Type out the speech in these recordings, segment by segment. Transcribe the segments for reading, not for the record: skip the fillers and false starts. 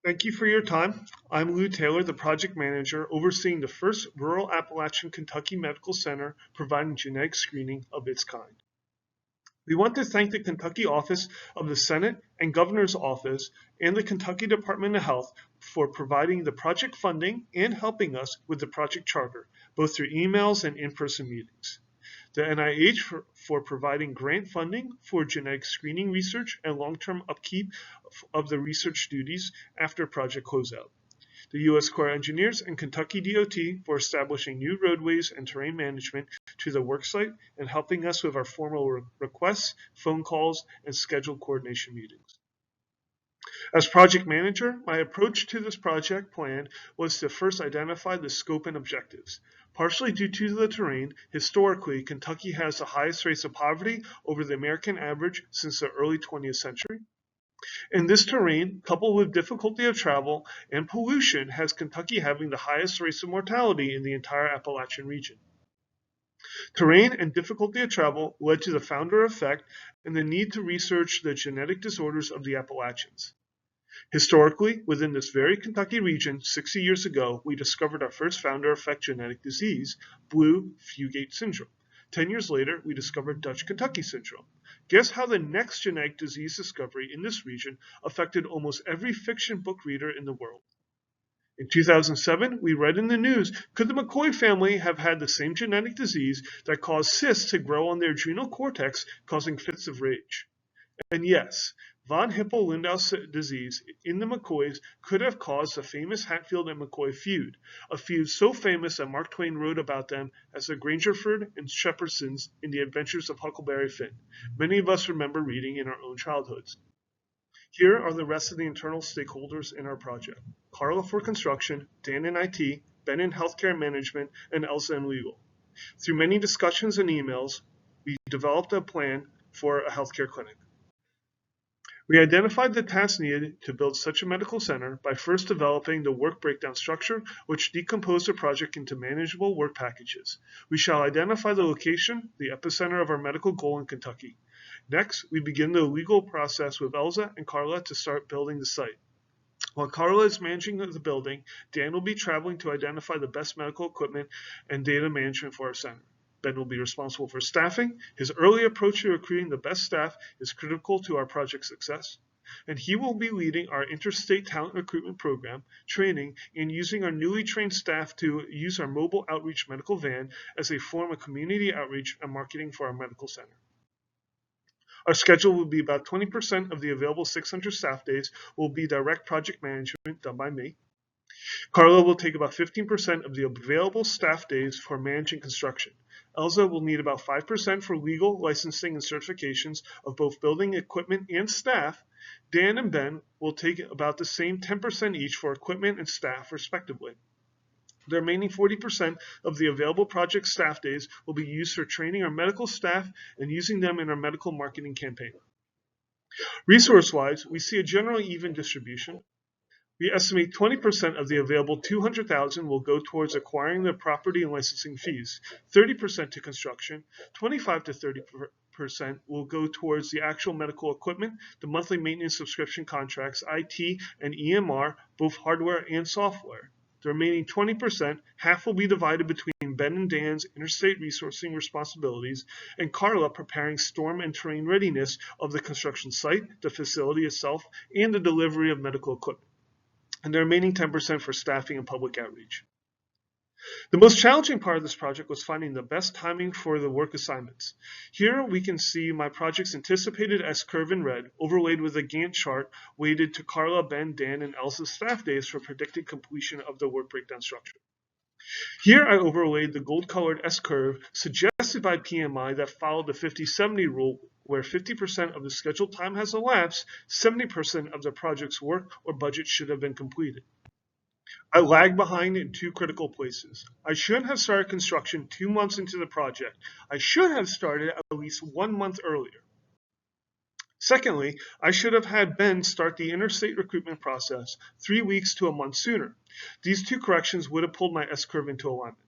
Thank you for your time. I'm Lou Taylor, the project manager overseeing the first rural Appalachian Kentucky Medical Center providing genetic screening of its kind. We want to thank the Kentucky office of the Senate and Governor's office and the Kentucky Department of Health for providing the project funding and helping us with the project charter, both through emails and in-person meetings. The NIH for providing grant funding for genetic screening research and long-term upkeep of the research duties after project closeout. The U.S. Corps of Engineers and Kentucky DOT for establishing new roadways and terrain management to the worksite and helping us with our formal requests, phone calls, and scheduled coordination meetings. As project manager, my approach to this project plan was to first identify the scope and objectives. Partially due to the terrain, historically, Kentucky has the highest rates of poverty over the American average since the early 20th century. And this terrain, coupled with difficulty of travel and pollution, has Kentucky having the highest rates of mortality in the entire Appalachian region. Terrain and difficulty of travel led to the founder effect and the need to research the genetic disorders of the Appalachians. Historically, within this very Kentucky region, 60 years ago, we discovered our first founder effect genetic disease, blue fugate syndrome. 10 years later, we discovered Dutch Kentucky syndrome. Guess how the next genetic disease discovery in this region affected almost every fiction book reader in the world. In 2007, we read in the news, could the McCoy family have had the same genetic disease that caused cysts to grow on their adrenal cortex, causing fits of rage? And yes, von Hippel-Lindau disease in the McCoys could have caused the famous Hatfield and McCoy feud, a feud so famous that Mark Twain wrote about them as the Grangerford and Shepherdsons in the Adventures of Huckleberry Finn. Many of us remember reading in our own childhoods. Here are the rest of the internal stakeholders in our project. Carla for construction, Dan in IT, Ben in healthcare management, and Elsa in legal. Through many discussions and emails, we developed a plan for a healthcare clinic. We identified the tasks needed to build such a medical center by first developing the work breakdown structure, which decomposed the project into manageable work packages. We shall identify the location, the epicenter of our medical goal in Kentucky. Next, we begin the legal process with Elsa and Carla to start building the site. While Carla is managing the building, Dan will be traveling to identify the best medical equipment and data management for our center. Ben will be responsible for staffing. His early approach to recruiting the best staff is critical to our project success. And he will be leading our interstate talent recruitment program, training, and using our newly trained staff to use our mobile outreach medical van as a form of community outreach and marketing for our medical center. Our schedule will be about 20% of the available 600 staff days will be direct project management done by me. Carla will take about 15% of the available staff days for managing construction. Elsa will need about 5% for legal, licensing, and certifications of both building equipment and staff. Dan and Ben will take about the same 10% each for equipment and staff, respectively. The remaining 40% of the available project staff days will be used for training our medical staff and using them in our medical marketing campaign. Resource-wise, we see a generally even distribution. We estimate 20% of the available $200,000 will go towards acquiring the property and licensing fees, 30% to construction, 25 to 30% will go towards the actual medical equipment, the monthly maintenance subscription contracts, IT, and EMR, both hardware and software. The remaining 20%, half will be divided between Ben and Dan's interstate resourcing responsibilities and Carla preparing storm and terrain readiness of the construction site, the facility itself, and the delivery of medical equipment, and the remaining 10% for staffing and public outreach. The most challenging part of this project was finding the best timing for the work assignments. Here we can see my project's anticipated S-curve in red, overlaid with a Gantt chart weighted to Carla, Ben, Dan, and Elsa's staff days for predicted completion of the work breakdown structure. Here I overlaid the gold-colored S-curve suggested by PMI that followed the 50-70 rule, where 50% of the scheduled time has elapsed, 70% of the project's work or budget should have been completed. I lagged behind in two critical places. I shouldn't have started construction 2 months into the project. I should have started at least 1 month earlier. Secondly, I should have had Ben start the interstate recruitment process 3 weeks to a month sooner. These two corrections would have pulled my S-curve into alignment.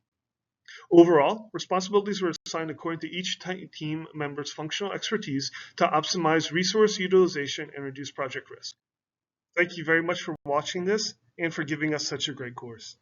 Overall, responsibilities were assigned according to each team member's functional expertise to optimize resource utilization and reduce project risk. Thank you very much for watching this and for giving us such a great course.